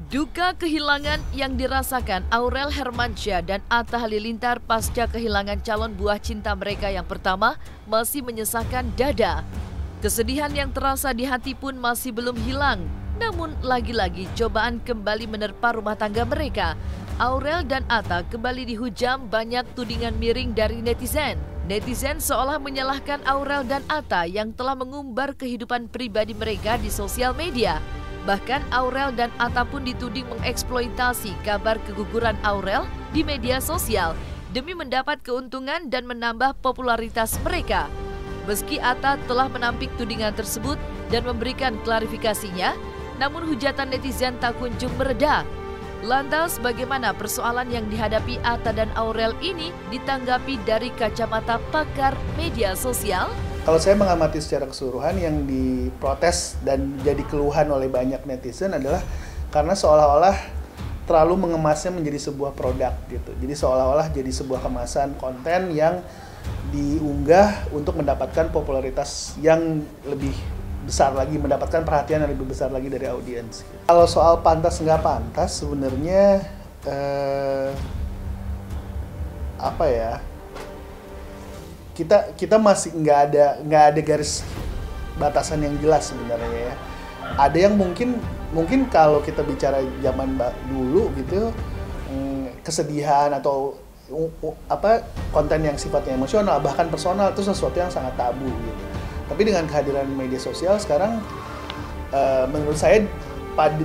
Duka kehilangan yang dirasakan Aurel Hermansyah dan Atta Halilintar pasca kehilangan calon buah cinta mereka yang pertama masih menyesakkan dada. Kesedihan yang terasa di hati pun masih belum hilang. Namun lagi-lagi cobaan kembali menerpa rumah tangga mereka. Aurel dan Atta kembali dihujam banyak tudingan miring dari netizen. Netizen seolah menyalahkan Aurel dan Atta yang telah mengumbar kehidupan pribadi mereka di sosial media. Bahkan Aurel dan Atta pun dituding mengeksploitasi kabar keguguran Aurel di media sosial demi mendapat keuntungan dan menambah popularitas mereka. Meski Atta telah menampik tudingan tersebut dan memberikan klarifikasinya, namun hujatan netizen tak kunjung mereda. Lantas bagaimana persoalan yang dihadapi Atta dan Aurel ini ditanggapi dari kacamata pakar media sosial? Kalau saya mengamati secara keseluruhan, yang diprotes dan jadi keluhan oleh banyak netizen adalah karena seolah-olah terlalu mengemasnya menjadi sebuah produk gitu. Jadi seolah-olah jadi sebuah kemasan konten yang diunggah untuk mendapatkan popularitas yang lebih besar lagi, mendapatkan perhatian yang lebih besar lagi dari audiens. Kalau soal pantas nggak pantas, sebenarnya kita masih nggak ada garis batasan yang jelas sebenarnya ya. Ada yang mungkin kalau kita bicara zaman dulu gitu, kesedihan atau konten yang sifatnya emosional bahkan personal itu sesuatu yang sangat tabu gitu. Tapi dengan kehadiran media sosial sekarang, menurut saya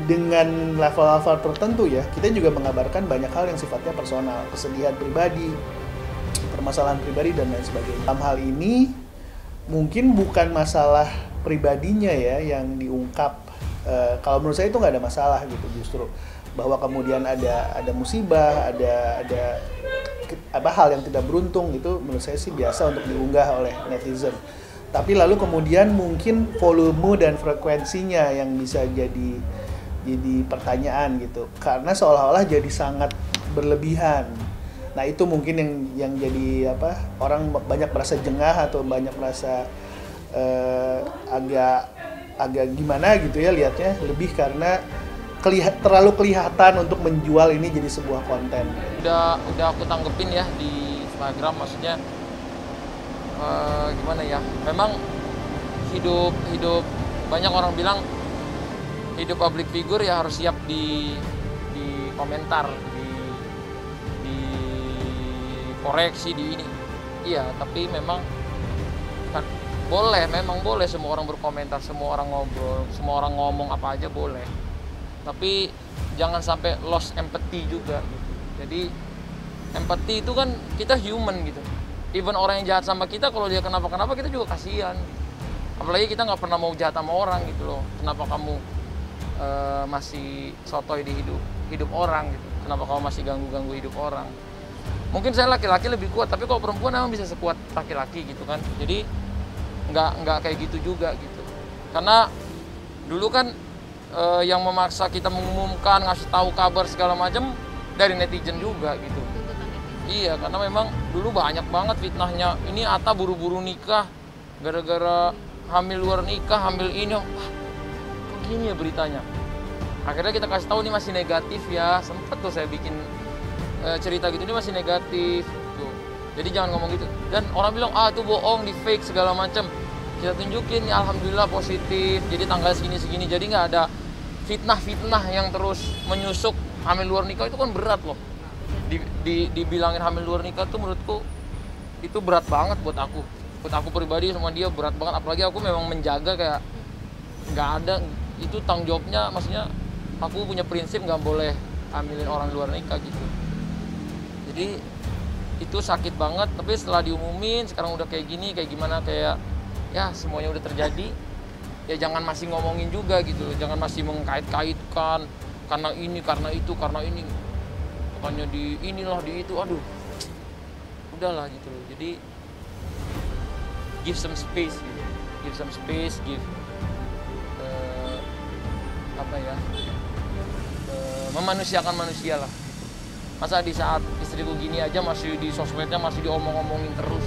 dengan level-level tertentu ya, kita juga mengabarkan banyak hal yang sifatnya personal, kesedihan pribadi, permasalahan pribadi dan lain sebagainya. Dalam hal ini mungkin bukan masalah pribadinya ya yang diungkap. Kalau menurut saya itu nggak ada masalah gitu, justru bahwa kemudian ada musibah, ada hal yang tidak beruntung, itu menurut saya sih biasa untuk diunggah oleh netizen. Tapi lalu kemudian mungkin volume dan frekuensinya yang bisa jadi pertanyaan gitu, karena seolah-olah jadi sangat berlebihan. Nah itu mungkin yang jadi orang banyak merasa jengah atau banyak merasa agak gimana gitu ya lihatnya, lebih karena terlalu kelihatan untuk menjual ini jadi sebuah konten. Udah aku tanggepin ya di Instagram, maksudnya gimana ya, memang hidup banyak orang bilang hidup public figure ya harus siap di komentar, di koreksi, di ini. Iya, tapi memang kan memang boleh semua orang berkomentar, semua orang ngobrol, semua orang ngomong apa aja boleh. Tapi jangan sampai lost empathy juga gitu. Jadi empathy itu kan kita human gitu. Even orang yang jahat sama kita, kalau dia kenapa-kenapa kita juga kasihan. Apalagi kita nggak pernah mau jahat sama orang gitu loh. Kenapa kamu masih sotoy di hidup orang gitu? Kenapa kamu masih ganggu hidup orang? Mungkin saya laki-laki lebih kuat, tapi kalau perempuan emang bisa sekuat laki-laki gitu kan. Jadi nggak kayak gitu juga gitu. Karena dulu kan yang memaksa kita mengumumkan, ngasih tahu kabar segala macam dari netizen juga gitu. Iya, karena memang dulu banyak banget fitnahnya. Ini Atta buru-buru nikah, gara-gara hamil luar nikah, hamil ini. Wah, kok gini ya beritanya? Akhirnya kita kasih tahu ini masih negatif ya. Sempet tuh saya bikin cerita gitu, ini masih negatif. Tuh. Jadi jangan ngomong gitu. Dan orang bilang, itu bohong, di fake segala macam. Kita tunjukin, ya alhamdulillah positif. Jadi tanggal segini-segini. Jadi nggak ada fitnah-fitnah yang terus menyusup. Hamil luar nikah itu kan berat loh. Dibilangin hamil luar nikah tuh menurutku itu berat banget buat aku pribadi, sama dia berat banget. Apalagi aku memang menjaga, kayak nggak ada itu tanggung jawabnya. Maksudnya aku punya prinsip nggak boleh hamilin orang luar nikah gitu. Jadi itu sakit banget. Tapi setelah diumumin sekarang udah kayak gini, kayak gimana, kayak ya semuanya udah terjadi, ya jangan masih ngomongin juga gitu. Jangan masih mengkait-kaitkan karena ini, karena itu, karena ini, bukannya di inilah, di itu. Aduh, udahlah gitu. Jadi give some space gitu. Give memanusiakan manusia lah gitu. Masa di saat istriku gini aja masih di sosmednya masih diomong-omongin terus.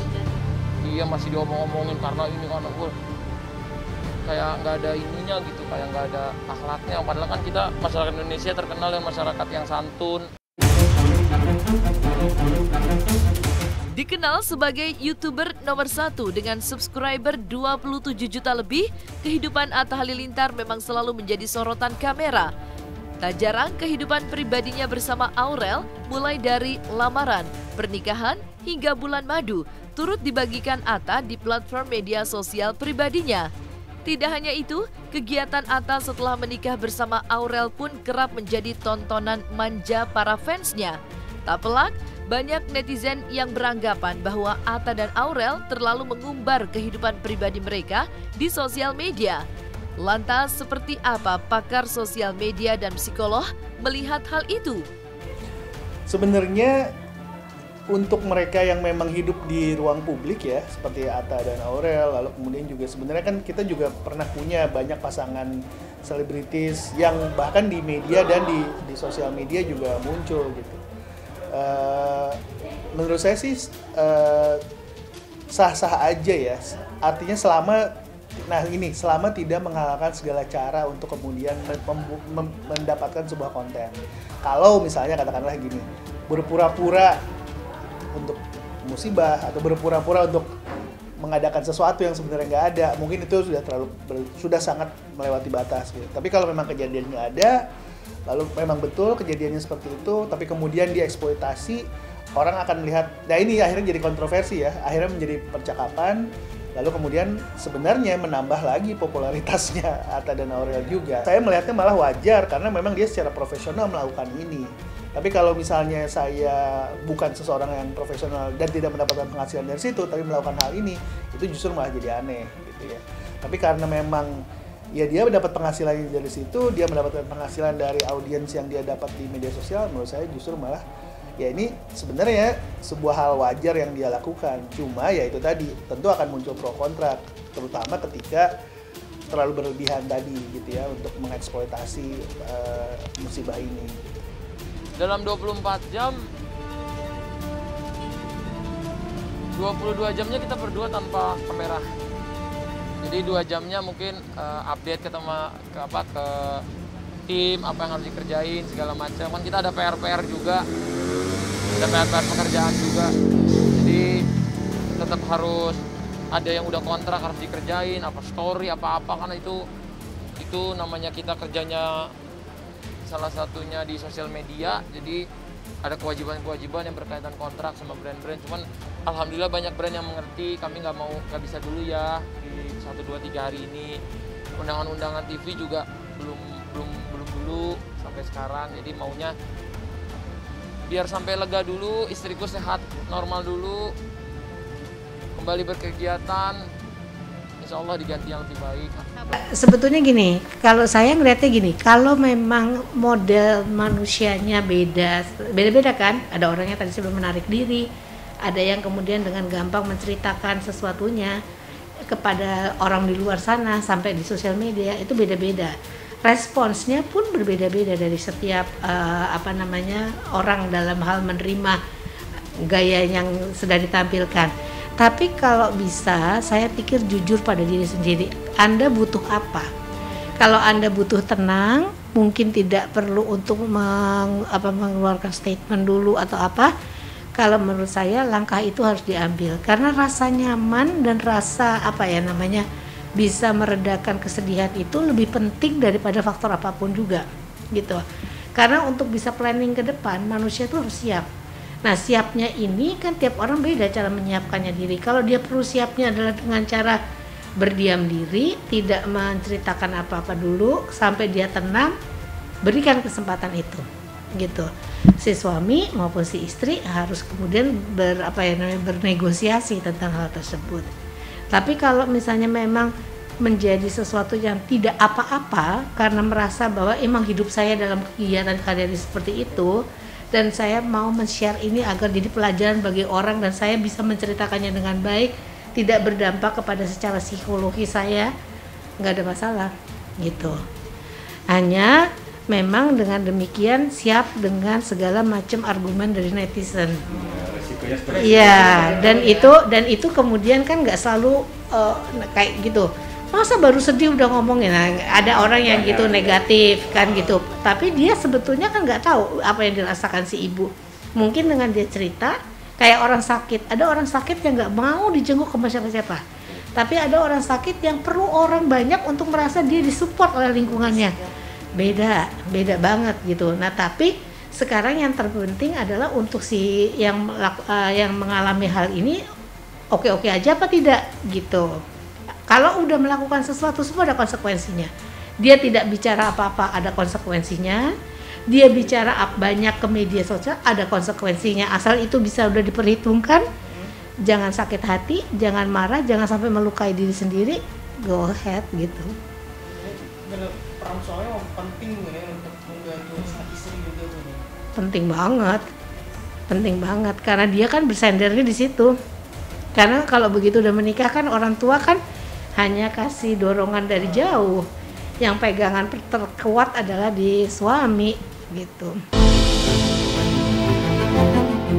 Iya masih diomong-omongin karena ini karena gue kayak nggak ada ininya gitu, kayak nggak ada akhlaknya. Padahal kan kita masyarakat Indonesia terkenal dengan masyarakat yang santun. Dikenal sebagai YouTuber nomor 1 dengan subscriber 27 juta lebih, kehidupan Atta Halilintar memang selalu menjadi sorotan kamera. Tak jarang kehidupan pribadinya bersama Aurel, mulai dari lamaran, pernikahan, hingga bulan madu, turut dibagikan Atta di platform media sosial pribadinya. Tidak hanya itu, kegiatan Atta setelah menikah bersama Aurel pun kerap menjadi tontonan manja para fansnya. Tak pelak, banyak netizen yang beranggapan bahwa Atta dan Aurel terlalu mengumbar kehidupan pribadi mereka di sosial media. Lantas, seperti apa pakar sosial media dan psikolog melihat hal itu? Sebenarnya untuk mereka yang memang hidup di ruang publik ya, seperti Atta dan Aurel, lalu kemudian juga sebenarnya kan kita juga pernah punya banyak pasangan selebritis yang bahkan di media dan di sosial media juga muncul gitu. Menurut saya sih sah-sah aja ya, artinya selama tidak menghalalkan segala cara untuk kemudian mendapatkan sebuah konten. Kalau misalnya katakanlah gini, berpura-pura untuk musibah atau berpura-pura untuk mengadakan sesuatu yang sebenarnya nggak ada, mungkin itu sudah sangat melewati batas gitu. Tapi kalau memang kejadiannya ada, lalu memang betul kejadiannya seperti itu, tapi kemudian dieksploitasi, orang akan melihat, nah ini akhirnya jadi kontroversi ya, akhirnya menjadi percakapan, lalu kemudian sebenarnya menambah lagi popularitasnya Atta dan Aurel juga. Saya melihatnya malah wajar karena memang dia secara profesional melakukan ini. Tapi kalau misalnya saya bukan seseorang yang profesional dan tidak mendapatkan penghasilan dari situ, tapi melakukan hal ini, itu justru malah jadi aneh gitu ya. Tapi karena memang ya dia mendapat penghasilan dari situ, dia mendapatkan penghasilan dari audiens yang dia dapat di media sosial, menurut saya justru malah ya ini sebenarnya sebuah hal wajar yang dia lakukan. Cuma ya itu tadi, tentu akan muncul pro kontra, terutama ketika terlalu berlebihan tadi gitu ya untuk mengeksploitasi musibah ini. Dalam 24 jam, 22 jamnya kita berdua tanpa kamera. Jadi 2 jamnya mungkin update ke tim, apa yang harus dikerjain, segala macam. Kan kita ada PR-PR juga, ada PR-PR pekerjaan juga. Jadi tetap harus ada yang udah kontrak harus dikerjain, apa story, apa-apa. Karena itu namanya kita kerjanya salah satunya di sosial media. Jadi ada kewajiban-kewajiban yang berkaitan kontrak sama brand-brand. Cuman alhamdulillah banyak brand yang mengerti, kami nggak bisa dulu ya di 1, 2, 3 hari ini. Undangan-undangan TV juga belum dulu sampai sekarang. Jadi maunya biar sampai lega dulu, istriku sehat normal dulu, kembali berkegiatan, insya Allah diganti yang lebih baik. Sebetulnya gini, kalau saya ngeliatnya gini, kalau memang model manusianya beda-beda kan, ada orangnya tadi sebelum menarik diri, ada yang kemudian dengan gampang menceritakan sesuatunya kepada orang di luar sana sampai di sosial media, itu beda-beda. Responsnya pun berbeda-beda dari setiap orang dalam hal menerima gaya yang sedang ditampilkan. Tapi kalau bisa, saya pikir jujur pada diri sendiri. Anda butuh apa? Kalau Anda butuh tenang, mungkin tidak perlu untuk mengeluarkan statement dulu atau apa. Kalau menurut saya langkah itu harus diambil karena rasa nyaman dan rasa bisa meredakan kesedihan itu lebih penting daripada faktor apapun juga, gitu. Karena untuk bisa planning ke depan, manusia itu harus siap. Nah, siapnya ini kan tiap orang beda cara menyiapkannya diri. Kalau dia perlu siapnya adalah dengan cara berdiam diri, tidak menceritakan apa-apa dulu sampai dia tenang, berikan kesempatan itu, gitu. Si suami maupun si istri harus kemudian bernegosiasi tentang hal tersebut. Tapi kalau misalnya memang menjadi sesuatu yang tidak apa-apa karena merasa bahwa emang hidup saya dalam kegiatan karir seperti itu, dan saya mau men-share ini agar jadi pelajaran bagi orang dan saya bisa menceritakannya dengan baik, tidak berdampak kepada secara psikologi saya, nggak ada masalah gitu. Hanya memang dengan demikian siap dengan segala macam argumen dari netizen. Iya, dan itu kemudian kan nggak selalu kayak gitu. Masa baru sedih udah ngomongin, nah, ada orang yang gitu negatif kan gitu. Tapi dia sebetulnya kan nggak tahu apa yang dirasakan si ibu. Mungkin dengan dia cerita kayak orang sakit, ada orang sakit yang nggak mau dijenguk sama siapa-siapa. Tapi ada orang sakit yang perlu orang banyak untuk merasa dia disupport oleh lingkungannya. Beda banget gitu. Nah tapi sekarang yang terpenting adalah untuk si yang mengalami hal ini oke-oke aja apa tidak gitu. Kalau udah melakukan sesuatu semua ada konsekuensinya. Dia tidak bicara apa-apa ada konsekuensinya. Dia bicara banyak ke media sosial ada konsekuensinya. Asal itu bisa udah diperhitungkan. Jangan sakit hati, jangan marah, jangan sampai melukai diri sendiri. Go ahead gitu. Peran suami penting ya untuk mengganggu istri juga. Penting banget karena dia kan bersendernya di situ. Karena kalau begitu udah menikah kan orang tua kan hanya kasih dorongan dari jauh. Yang pegangan terkuat adalah di suami gitu.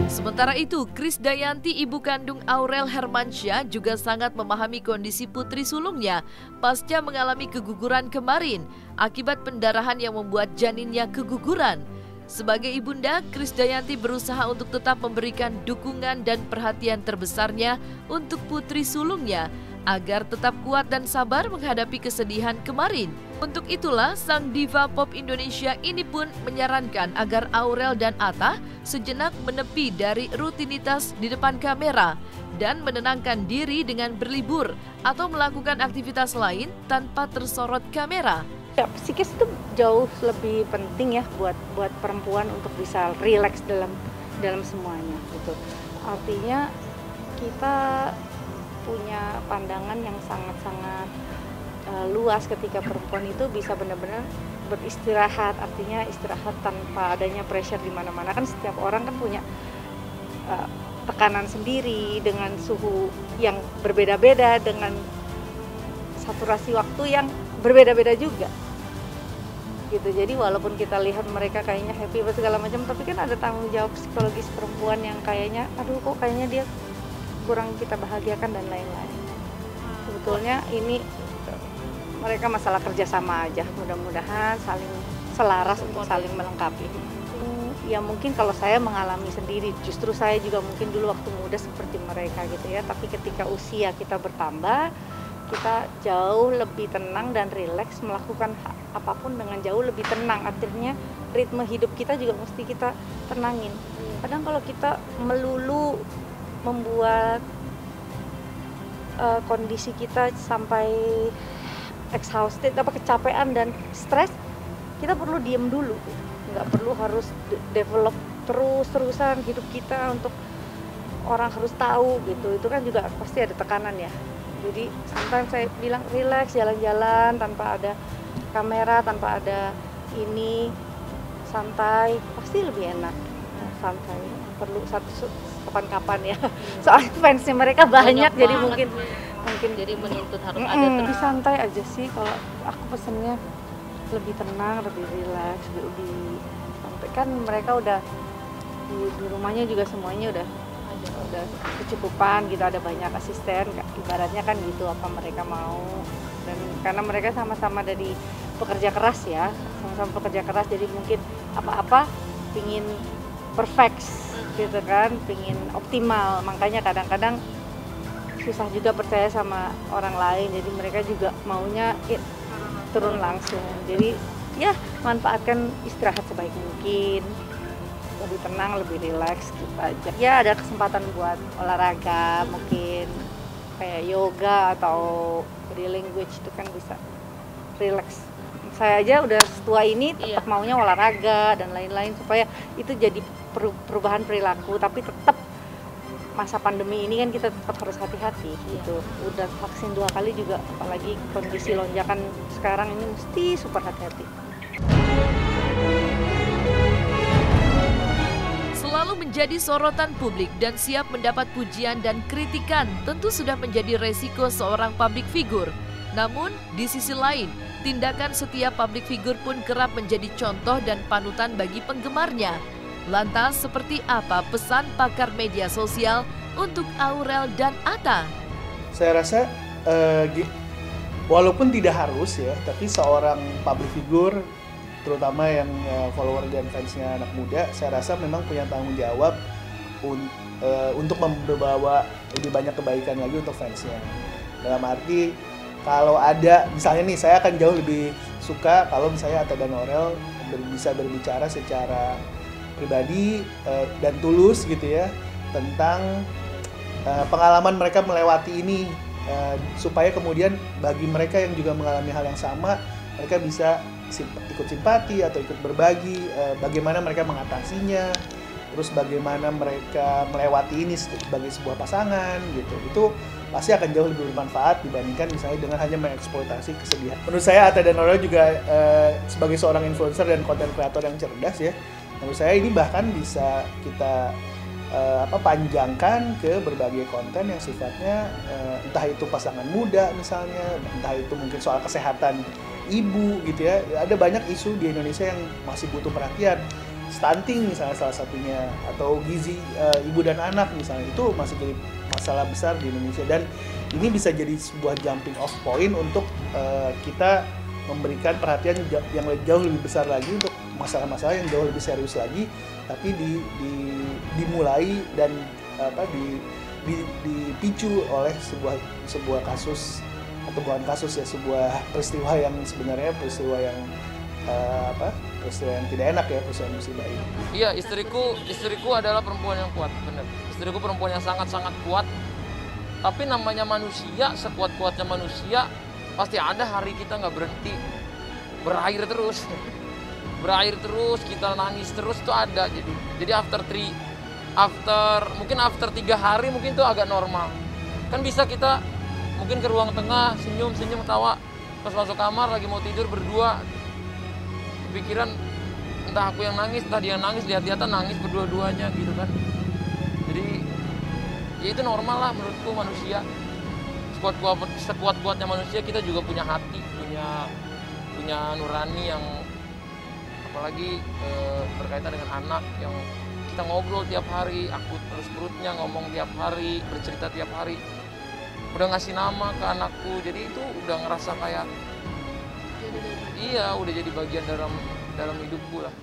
Sementara itu, Krisdayanti, ibu kandung Aurel Hermansyah, juga sangat memahami kondisi putri sulungnya pasca mengalami keguguran kemarin akibat pendarahan yang membuat janinnya keguguran. Sebagai ibunda, Krisdayanti berusaha untuk tetap memberikan dukungan dan perhatian terbesarnya untuk putri sulungnya agar tetap kuat dan sabar menghadapi kesedihan kemarin. Untuk itulah, sang diva pop Indonesia ini pun menyarankan agar Aurel dan Atta sejenak menepi dari rutinitas di depan kamera dan menenangkan diri dengan berlibur atau melakukan aktivitas lain tanpa tersorot kamera. Ya, psikis itu jauh lebih penting ya buat perempuan untuk bisa rileks dalam semuanya gitu. Artinya kita punya pandangan yang sangat-sangat luas ketika perempuan itu bisa benar-benar beristirahat, artinya istirahat tanpa adanya pressure di mana-mana. Kan setiap orang kan punya tekanan sendiri dengan suhu yang berbeda-beda, dengan saturasi waktu yang berbeda-beda juga gitu. Jadi walaupun kita lihat mereka kayaknya happy segala macam, tapi kan ada tanggung jawab psikologis perempuan yang kayaknya aduh kok kayaknya dia kurang kita bahagiakan dan lain-lain. Sebetulnya ini mereka masalah kerjasama aja, mudah-mudahan saling selaras untuk saling melengkapi. Ya mungkin kalau saya mengalami sendiri, justru saya juga mungkin dulu waktu muda seperti mereka gitu ya, tapi ketika usia kita bertambah, kita jauh lebih tenang dan rileks melakukan apapun dengan jauh lebih tenang. Artinya ritme hidup kita juga mesti kita tenangin. Kadang kalau kita melulu membuat kondisi kita sampai exhausted, kecapean dan stres, kita perlu diem dulu. Nggak perlu harus develop terus-terusan hidup kita untuk orang harus tahu gitu. Itu kan juga pasti ada tekanan ya. Jadi sometimes saya bilang relax, jalan-jalan tanpa ada kamera, tanpa ada ini, santai, pasti lebih enak. Santai, perlu satu kapan-kapan ya. Soalnya fansnya mereka banyak jadi mungkin jadi menuntut harus ada terus. Lebih santai aja sih kalau aku pesennya, lebih tenang, lebih relax, lebih santai. Kan mereka udah di rumahnya juga semuanya udah kecukupan gitu, ada banyak asisten, ibaratnya kan gitu apa mereka mau. Dan karena mereka sama-sama dari pekerja keras ya, sama-sama pekerja keras, jadi mungkin apa-apa pingin perfect gitu kan, pingin optimal, makanya kadang-kadang susah juga percaya sama orang lain, jadi mereka juga maunya turun langsung. Jadi ya manfaatkan istirahat sebaik mungkin, lebih tenang, lebih rileks gitu aja. Ya ada kesempatan buat olahraga, mungkin kayak yoga atau body language, itu kan bisa rileks. Saya aja udah setua ini tetap maunya olahraga dan lain-lain supaya itu jadi perubahan perilaku, tapi tetap masa pandemi ini kan kita tetap harus hati-hati gitu. Udah vaksin 2 kali juga, apalagi kondisi lonjakan sekarang ini mesti super hati-hati. Selalu menjadi sorotan publik dan siap mendapat pujian dan kritikan tentu sudah menjadi resiko seorang public figure. Namun, di sisi lain, Tindakan setiap public figure pun kerap menjadi contoh dan panutan bagi penggemarnya. Lantas, seperti apa pesan pakar media sosial untuk Aurel dan Atta? Saya rasa walaupun tidak harus ya, tapi seorang public figure, terutama yang follower dan fansnya anak muda, saya rasa memang punya tanggung jawab untuk membawa lebih banyak kebaikan lagi untuk fansnya. Dalam arti, kalau ada, misalnya nih, saya akan jauh lebih suka kalau misalnya Atta dan Aurel bisa berbicara secara pribadi dan tulus gitu ya, tentang pengalaman mereka melewati ini, supaya kemudian bagi mereka yang juga mengalami hal yang sama, mereka bisa ikut simpati atau ikut berbagi bagaimana mereka mengatasinya, terus bagaimana mereka melewati ini sebagai sebuah pasangan gitu. Itu pasti akan jauh lebih bermanfaat dibandingkan misalnya dengan hanya mengeksploitasi kesedihan. Menurut saya Atta dan Aurel juga sebagai seorang influencer dan konten kreator yang cerdas ya, menurut saya ini bahkan bisa kita panjangkan ke berbagai konten yang sifatnya entah itu pasangan muda misalnya, entah itu mungkin soal kesehatan ibu gitu ya. Ada banyak isu di Indonesia yang masih butuh perhatian. Stunting misalnya salah satunya, atau gizi ibu dan anak misalnya, itu masih jadi masalah besar di Indonesia, dan ini bisa jadi sebuah jumping off point untuk kita memberikan perhatian yang jauh lebih besar lagi untuk masalah-masalah yang jauh lebih serius lagi, tapi dimulai dan dipicu oleh sebuah kasus, atau bukan kasus ya, sebuah peristiwa yang sebenarnya peristiwa yang tidak enak ya, peristiwa musibah ini. Iya, istriku adalah perempuan yang kuat, benar. Istriku perempuan yang sangat-sangat kuat. Tapi namanya manusia, sekuat-kuatnya manusia, pasti ada hari kita nggak berhenti berair terus. Berair terus, kita nangis terus, itu ada. Jadi after 3 hari mungkin itu agak normal. Kan bisa kita mungkin ke ruang tengah, senyum, tawa. Pas masuk kamar lagi mau tidur berdua, pikiran entah aku yang nangis, entah dia yang nangis, lihat-lihatan nangis berdua-duanya gitu kan. Jadi ya itu normal lah menurutku manusia. Sekuat-kuatnya manusia, kita juga punya hati, punya nurani yang apalagi berkaitan dengan anak yang kita ngobrol tiap hari, aku terus perutnya ngomong tiap hari, bercerita tiap hari. Udah ngasih nama ke anakku, jadi itu udah ngerasa kayak iya, udah jadi bagian dalam hidupku lah.